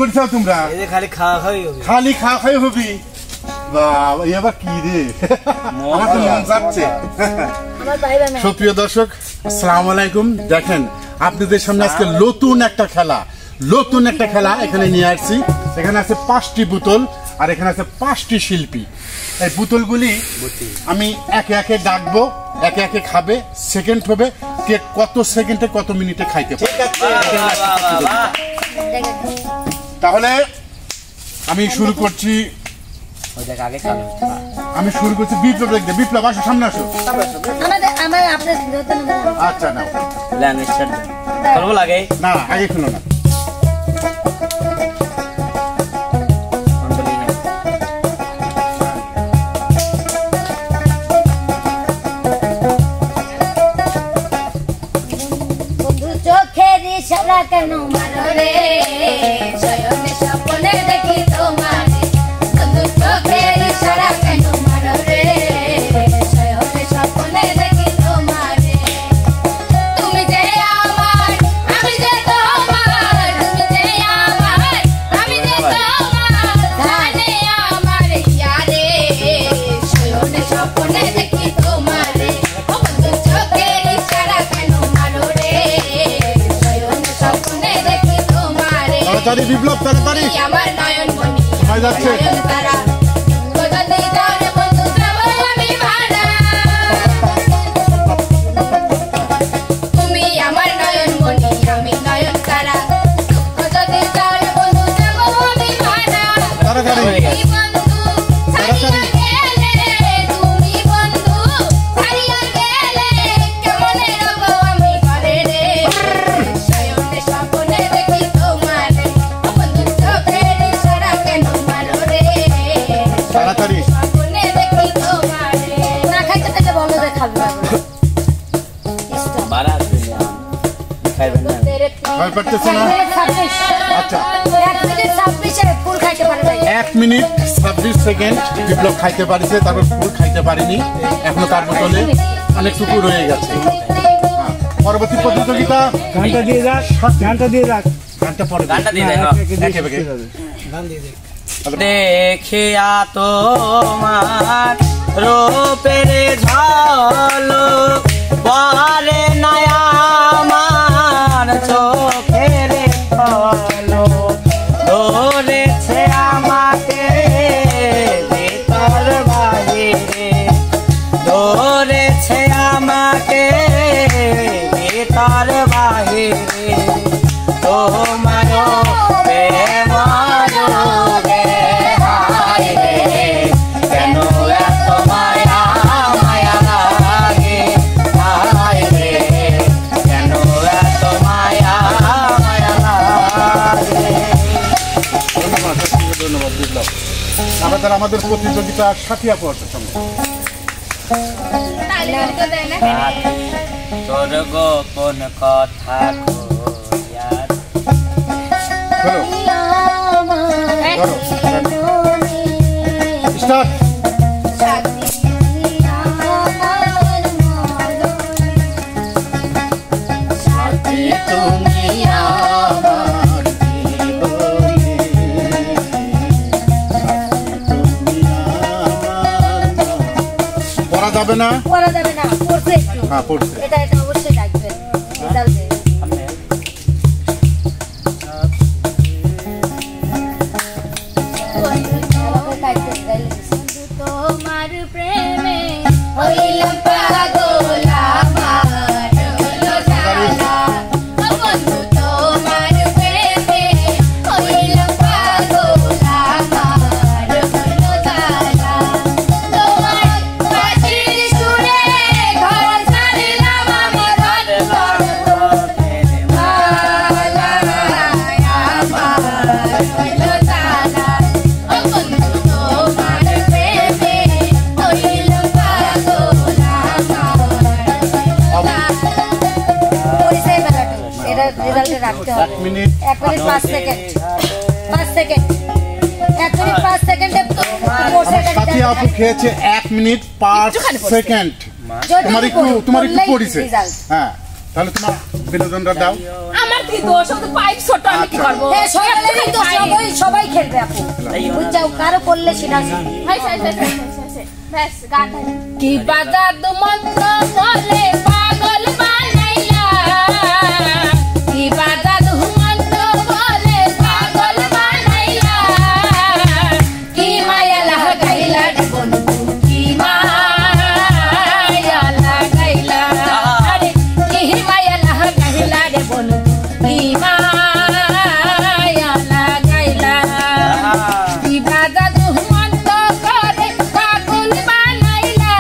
করছো তোমরা? খালি খাওয়া খাওয়াই হবি। বাবা এবার কি রে, আমার তো মন যাচ্ছে। সুপ্রিয় দর্শক আসসালামু আলাইকুম। দেখেন আপনাদের সামনে আজকে নতুন একটা খেলা এখানে নিয়ে আসছি। এখানে আছে 5টি বোতল আর এখানে আছে 5টি শিল্পী। এই বোতলগুলি আমি একে একে ডাকবো, একে একে খাবে, সেকেন্ড হবে কে কত সেকেন্ডে কত মিনিটে খাইতে পারে। তাহলে আমি শুরু করছি। বিপ্লব দেখবে। বিপ্লব আসো, সামনে আসো। আচ্ছা না না আগে শুনো না। চোখের ইশারা কেন মারো রে, শয়নে স্বপ্নে দেখি তোমার। বন্ধু চোখের ইশারা কেন মারো রে, শয়নে স্বপ্নে দেখি তোমার। তুমি যে আমার, আমি যে তোমার। তুমি যে আমার, আমি যে তোমার। জানে আমার ইয়ারে, শয়নে স্বপ্নে দেখি তোমার। বন্ধু চোখের ইশারা কেন মারো রে, তাড়াতাড়ি বিপ্লব, তাড়াতাড়ি আমার নয়ন মনি সময় যাচ্ছে। তুমি আমার নয়ন মনি, আমি নয়ন তারা। যদি তার বন্ধু যাব আমি ভাড়া। তাড়াতাড়ি বন্ধু ছাড়িয়া গেলে, তুমি বন্ধু ছাড়িয়া গেলে, কেমনে রব আমি ঘরে রে, শয়নে স্বপ্নে দেখি তোমার। বন্ধু চোখের ইশারা কেন মারো রে, তাড়াতাড়ি স্বপ্নে দেখি তোমার। না খাইতে খাইতে বলো যে খাবি না। ভয় পাচ্ছেছ না? আচ্ছা 1 মিনিট 26 ফুল খাইতে পারে ভাই। 1 মিনিট 26 সেকেন্ড বিপ্লব খাইতে পারিছে, তারপর ফুল খাইতে পারিনি। এখনো তার বোতলে অনেকটুকু রয়ে গেছে। পরবর্তী প্রতিযোগিতা গানটা দিয়ে রাখ, গানটা পরে গানটা দিয়ে দেখ। দেখিয়া তোমার রূপের ঝলক পরে নয়া আমার চোখের পলক ধরেছে আমাকে ভিতর বাহিরে, ধরেছে আমাকে ভিতর বাহিরে। তোমার প্রেম যোগে হায় রে, কেন এত মায়া মায়া লাগে, হায় রে, কেন এত মায়া মায়া লাগে। ধন্যবাদ বিপ্লব। আমাদের প্রতিযোগিতা সাথী আপু আছে সঙ্গে। তোর গোপন কথা স্টার্ট। তুমি আমার পড়া যাবে না, পড়ছে একটু। হ্যাঁ পড়ছে। এটা অবশ্যই ডাকবেন। তোমার প্রেমে হইলাম পাগল আমার হলো জানা। বন্ধু তোমার প্রেমে হইলাম পাগল আমার হলো জানা। তোমার বাঁশির সুরে ঘর ছাড়লাম আমি, ঘর মালা আমার হলো জানা। বন্ধু তোমার প্রেমে হইলাম পাগল আমার। পরিচয় বেলাটা এটা রেজাল্টে রাখতে হবে। 1 minute 1 minute 5 second 5 second 1 minute 5 সেকেন্ডে সাথী আপু খেয়েছে 1 মিনিট 5 সেকেন্ড। তোমার একটু পড়িছে। হ্যাঁ তাহলে তোমার বিনোদনটা দাও। আমার কি দোষ ও তো পাইপ ছোট আমি কি করব হ্যাঁ সকালেরই তো সবাই খেলবে আপু বুঝছাও কারো করলে সেটা হাই ব্যাস গান কি বাজা দু মন্ত্র বলে পাগল বানাইলা কি বাজা দু মন্ত্র বলে পাগল বানাইলা কি মায়া লাগাইলা রে বন্ধু কি মায়া লাগাইলা আরে কি মায়া লাগাইলা রে বন্ধু কি মায়া লাগাইলা কি বাজা দু মন্ত্র করে পাগল বানাইলা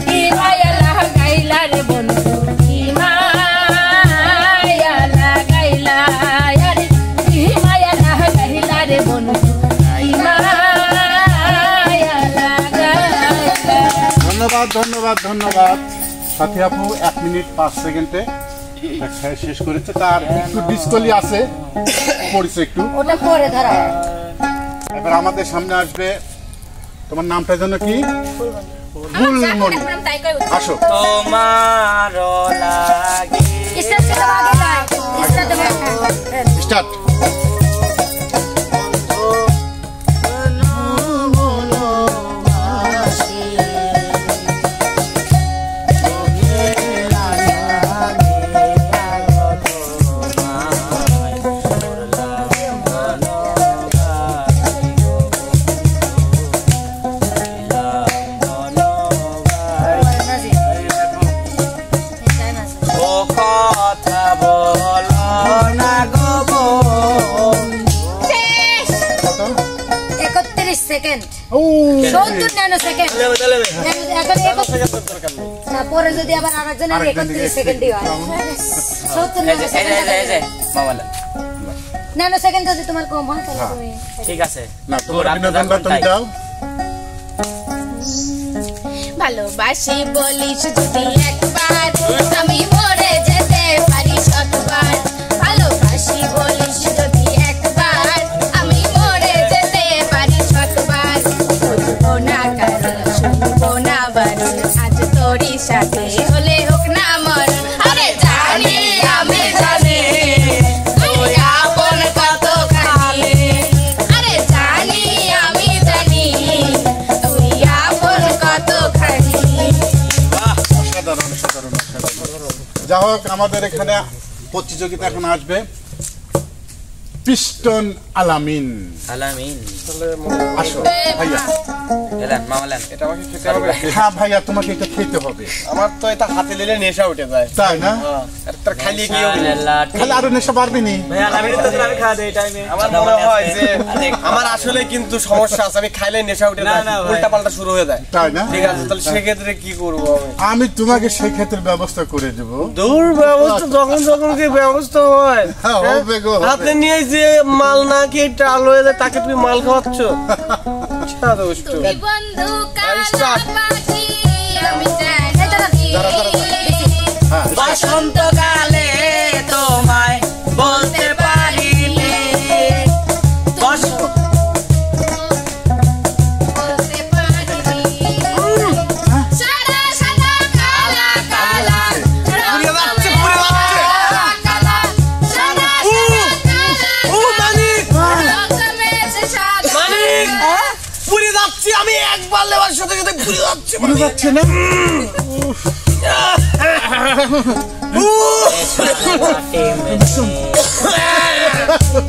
কি মায়া লাগাইলা রে বন্ধু কি মায়া লাগাইলা আরে কি মায়া লাগাইলা রে বন্ধু কি মায়া লাগাইলা ধন্যবাদ ধন্যবাদ ধন্যবাদ সাথী আপু 1 মিনিট 5 সেকেন্ডে শেষ করেছে তার একটু ডিসকলি আছে পড়ছে একটু ওটা পরে ধরা এবার আমাদের সামনে আসবে তোমার নামটা যেন কি ফুলমণি আসো তোমার লাগে স্টার্ট করো আগে স্টার্ট দেবো স্টার্ট ও কথা বলো না গো বোন। 31 সেকেন্ড ও 70 ন্যানো সেকেন্ড না পরে যদি আবার আরেকজনের 31 সেকেন্ডই হয় 70 এই যে মামালা ন্যানো সেকেন্ড যদি তোমার কম হয় তাহলে তুমি ঠিক আছে না তোমার বিনোদনটা তুমি দাও ভালোবাসি বলিস যদি একবার আমি মরে যেতে পারি শতবার ভালোবাসি বলিস যদি একবার আমি মরে যেতে পারি শতবার বুঝবো না কারণ শুনবো না বারণ আজ তোরই সাথে হলে হোক না মরণ আরে জানি আমি জানি তুই আপন কত খালি আরে জানি আমি জানি তুই আপন কত খালি অসাধারণ অসাধারণ অসাধারণ যা হোক আমাদের এখানে প্রতিযোগিতা এখন আসবে পিস্টন আলামিন আলামিন আসো ভাইয়া এলেন মামালেন এটা আমাকে খেতে হবে হ্যাঁ ভাইয়া তোমাকে এটা খেতে হবে আমার তো এটা হাতে নিলে নেশা উঠে যায় তাই না আর তার খালি কি হবে তাহলে আরো নেশা পারবি নি আমার মনে হয় যে আমার আসলে কিন্তু সমস্যা আছে আমি খাইলে নেশা উঠে যায় উল্টা পাল্টা শুরু হয়ে যায় তাই না ঠিক আছে তাহলে সেক্ষেত্রে কি করবো আমি তোমাকে সেই ক্ষেত্রে ব্যবস্থা করে দেব দূর ব্যবস্থা যখন কি ব্যবস্থা হয় হ্যাঁ, হবে গো, হবে। হাতে নিয়ে যে মাল না খেয়ে টাল হয়ে যায় তাকে তুমি মাল খাওয়াচ্ছ আচ্ছা দোস্ত বন্ধু start. কালাবাজি আমি জানি হ্যাঁ বসন্তকালে তোমায় বলতে পারিনি বলতে পারিনি সাদা সাদা কালা কালা পুড়ে যাচ্ছে, পুড়ে যাচ্ছে। কালা সাদা সাদা কালা ও মানিক রকমেছে সাদা মানিক পুড়ে যাচ্ছি আমি একবার লেবার সাথে সাথে পুড়ে যাচ্ছি মনে যাচ্ছে না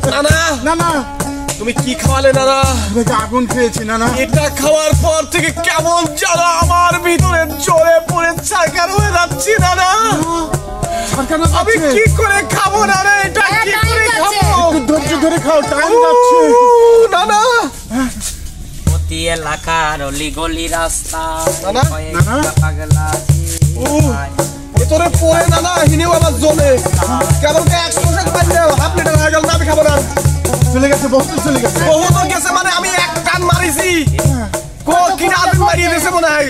নানা না না তুমি কি খাওয়ালে নানা তোমাকে আগুন খেয়েছি না না এটা খাওয়ার পর থেকে কেমন যেন আমার ভিতরে জ্বরে পড়ে ছাইকার হয়ে যাচ্ছি নানা সরকার আমি কি করে খাবো নানা এটা কি করে খাবো একটু ধৈর্য ধরে খাও টাইম যাচ্ছে নানা প্রতি এলাকার অলি গলি রাস্তা নানা, নানা। পাগলা ভিতরে পড়ে নানা হিনেও আমার জমে কেমন কে 100 পাইলে হাফ লিটার হয়ে গেল না আমি খাবো না চলে গেছে বস্তু চলে গেছে বহুত গেছে মানে আমি এক টান মারিছি কিনা আদমি মারিয়ে দিয়েছে মনে হয়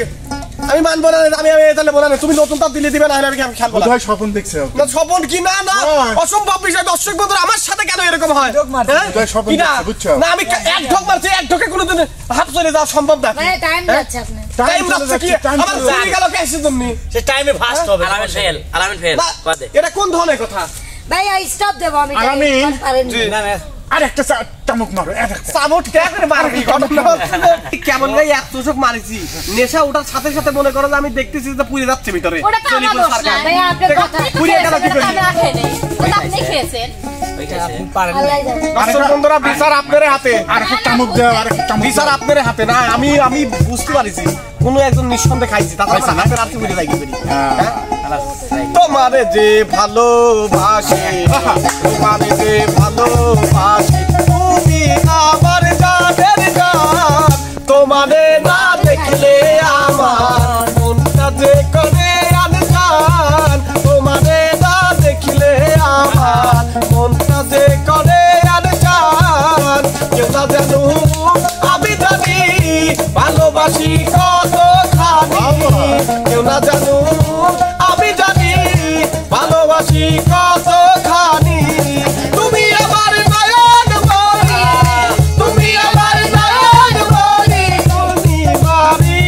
আমি মানবো না আমি তাহলে বলা না তুমি নতুন তার দিলে দিবে না হলে আমি খেলবো না বোধহয় স্বপ্ন দেখছে না স্বপন কি না না হয়। অসম্ভব বিষয় দর্শক বন্ধুরা আমার সাথে কেন এরকম হয় হ্যাঁ? বোধহয় স্বপন কি না? দেখছে, বুঝছো? না আমি এক ঢোক মারছি এক ঢোকে কোনোদিন হাফ চলে যাওয়া সম্ভব না মানে টাইম যাচ্ছে আপনার টাইম চলে যাচ্ছে কি time আমার চলে চলে গেল কেসে তুমি সে টাইমে ফাস্ট হবে আলামিন ফেল না, এটা কোন ধরনের কথা ভাই স্টপ দেব আমি আলামিন। জি। আর একটা চামক মারো একটা সামট কেন মারবি কেমন গাই এক চোখ মারিছি নেশা ওঠার সাথে সাথে মনে করো যে আমি দেখতেছি যে পুড়ে যাচ্ছে ভিতরে ওটা তো আমার দোষ না। ভাই আপনি কথা পুড়িয়ে গেল কি করি আমি রাখে নেই। ওটা আপনি খেয়েছেন। আল্লাহ জানে দর্শক বন্ধুরা বিচার আপনার হাতে আর একটা চামক দাও আর একটা চামক বিচার আপনার হাতে না আমি বুঝতে পারিছি কোন একজন নিঃসন্দেহে খাইছি তাছাড়া হাতের আর কি বুঝে যাই করি তোমারে যে ভালোবাসে তোমারে যে ভালোবাসে তুমি আমার জানের জান তোমারে না দেখলে আমার মনটা যে করে আনজান তোমারে না দেখলে আমার মনটা যে করে আনজান কেউ না জানো আমি জানি ভালোবাসি কত খানি কেউ না জানো আমি জানি ভালোবাসি কত খানি তুমি আমার নয়ন মনি তুমি আমার নয়ন মনি তুমি মারি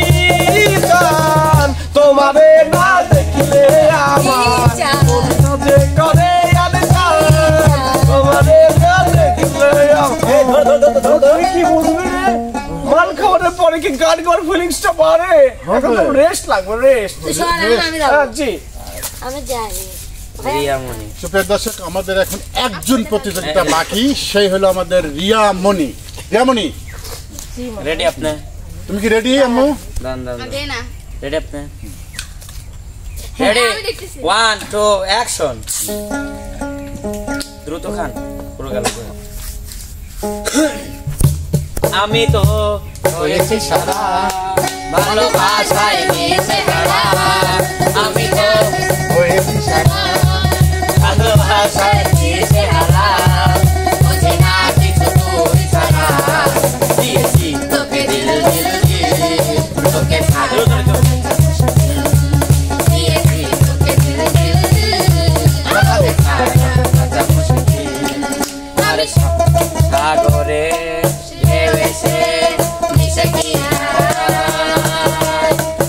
জান তোমারে না দেখলে আমার মনটা যে করে আনজান তোমারে না দেখলে আমার তুমি কি বুঝবে রে মাল খাওয়ার পরে কি গান গাওয়ার ফিলিংসটা বাড়ে এখন তো রেস্ট লাগবে রেস্ট আমি যাব জি আমি জানি রিয়ামণি সুপ্রিয় দর্শক আমাদের এখন একজন প্রতিযোগিতা বাকি সেই হলো আমাদের রিয়ামণি রিয়ামণি রেডি আপনি তুমি কি রেডি আম্মু দান দান দে না রেডি আপনি রেডি আমি দেখতেছি। 1 2 অ্যাকশন দ্রুত খান পুরো গেল আমি তো হয়েছি সারা ভালোবাসায় মিশে হারা আমি তো হয়েছি সারা ভালোবাসায় মিশে হারা বুঝি না কিছু তুই ছাড়া দিয়েছি তোকে দিল দিল দিল তোকে ছাড়ো দিয়েছি তোকে দিল দিল আরে সাগরে ঢেউ এসে মিশে গিয়া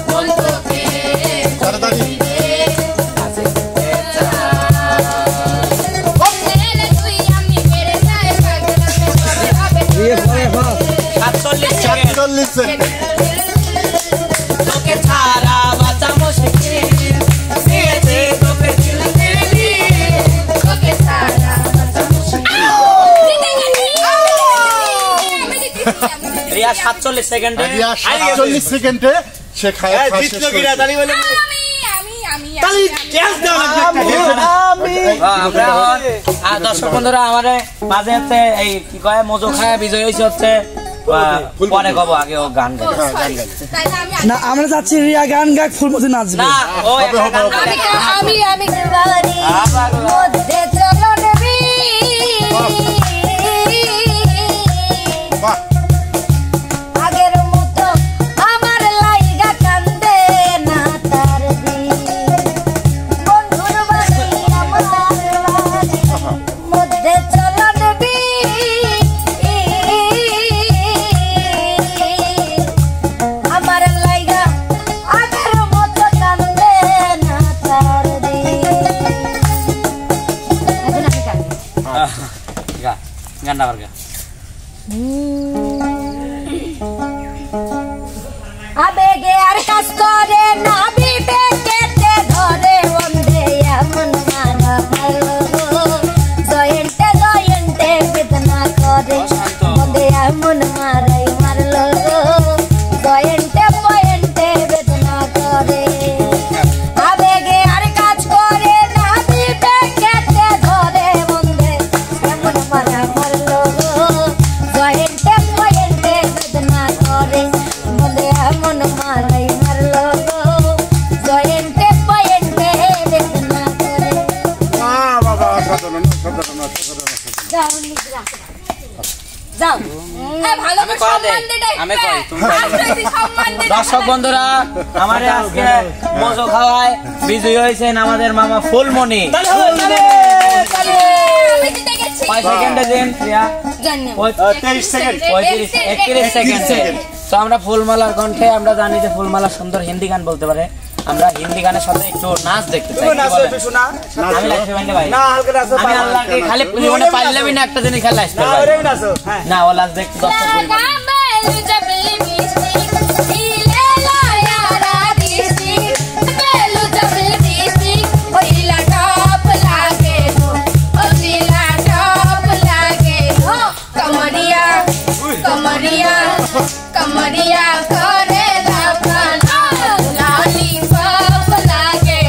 মন তোকে তাড়াতাড়ি এলে তুই আমি মেরে যাই পাগল হবে 47 সেকেন্ড 40 সেকেন্ড তোকে ছাড়া বাঁচা মুশকিল দিয়েছি তোকে দিল দিল তোকে সারা বাঁচা মুশকিল আমি দেখতেছি রিয়া 47 সেকেন্ডে রিয়া 47 সেকেন্ডে সে খায় শেষ করে আমি আমরা দর্শক বন্ধুরা আমাদের মাঝে হচ্ছে এই কি কয় মজো খায় বিজয় হয়েছে হচ্ছে পরে কব আগে ও গান গায় তাইলে আমি না আমরা যাচ্ছি রিয়া গান গায় ফুলমতি নাচবে না ও একটা গান গায় আমি বাড়ি মধ্যে চলো নবী বাহ আগের মতো আমার লাইগা কান্দে না তার দিন বন্ধুর বাড়ি আমার বাড়ি মধ্যে চলো নবী আমার লাইগা আগের মতো কান্দে না তার দিন এখন আমি কাঁদি গা গানটা আবার গা আবেগে আর কাজ করে না বিবেকেতে ধরে বন্ধে এমন মারা ভালো জয়ন্তে বেদনা করে বন্ধে এমন মারাই মারলো জয়ন্তে বেদনা করে আবেগে আর কাজ করে না বিবেকেতে ধরে বন্ধে এমন মারা মারলো জয়ন্তে বেদনা করে বন্ধে এমন মারাই মারলো জয়ন্তে বেদনা করে বাবা সাধারণ যাও নিদ্রা যাও ভালো আমি করে কয়া দেই সম্মান দে আমি কই তুমি তুই সম্মান দে দর্শক বন্ধুরা আমাদের আজকে মজো খাওয়ায় বিজয়ী হয়েছেন আমাদের মামা ফুলমণি আমি জিতে গেছি 5 সেকেন্ডে দেন রিয়া ধন্যবাদ 23 সেকেন্ড 31 সেকেন্ডে তো আমরা ফুলমালার কণ্ঠে আমরা জানি যে ফুলমালা সুন্দর হিন্দি গান বলতে পারে আমরা হিন্দি গানের সাথে একটু নাচ দেখতে চাই। আমি লাইফে বাইন্ডে ভাই আমি আল্লাহকে খালি জীবনে পাইলামই না একটা জিনিস খেলা আসতে ভাই না ও লাস্ট দেখতে দর্শক कमरिया करे दफना लॉलीपॉप लागे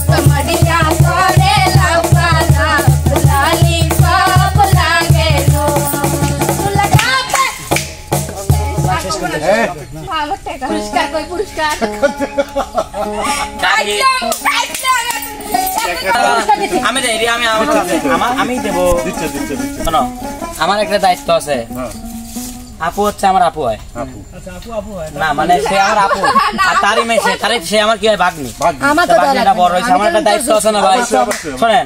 कमरिया करे दफना लॉलीपॉप लागे लगा पे पुरस्कार कोई पुरस्कार আমি দেই আমি দেব শোনো আমার একটা দায়িত্ব আছে আপু হচ্ছে আমার আপু হয় না মানে সে আমার আপু আর তারই মেয়ে সে আমার কি হয় ভাগ্নি ভাগ্নিটা বড় হয়েছে আমার একটা দায়িত্ব আছে না ভাই শোনেন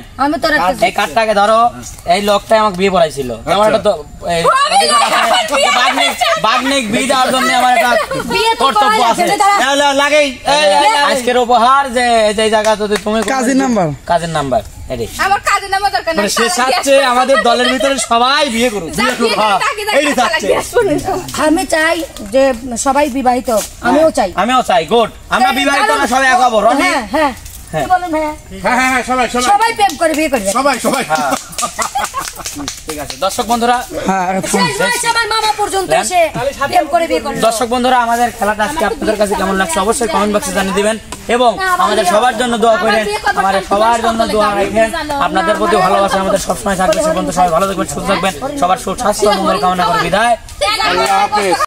এই কার্ডটাকে ধরো এই লোকটা আমাকে বিয়ে পড়াইছিল আমার একটা তো ভাগ্নিক বিয়ে দেওয়ার জন্য আমার একটা কর্তব্য আছে লাগেই আজকের উপহার যে জায়গা যদি তুমি কাজের নাম্বার আমার কাজের নাম্বার দরকার নাই সে চাচ্ছে আমাদের দলের ভিতরে সবাই বিয়ে করুক আমি চাই যে সবাই বিবাহিত আমিও চাই গুড আমরা বিবাহিত না সবাই এক হব রনি হ্যাঁ বলেন ভাইয়া হ্যাঁ সবাই প্রেম করে বিয়ে করবে সবাই ঠিক আছে দর্শক বন্ধুরা আমার মামা পর্যন্ত এসে প্রেম করে বিয়ে করবে দর্শক বন্ধুরা আমাদের খেলাটা আজকে আপনাদের কাছে কেমন লাগছে অবশ্যই কমেন্ট বক্সে জানিয়ে দিবেন এবং আমাদের সবার জন্য দোয়া করেন আমাদের সবার জন্য দোয়া রাখেন আপনাদের প্রতি ভালোবাসা আমাদের সবসময় থাকবে সে পর্যন্ত সবাই ভালো থাকবেন সুস্থ থাকবেন সবার সুস্বাস্থ্য মঙ্গল কামনা করে বিদায় আল্লাহ হাফেজ।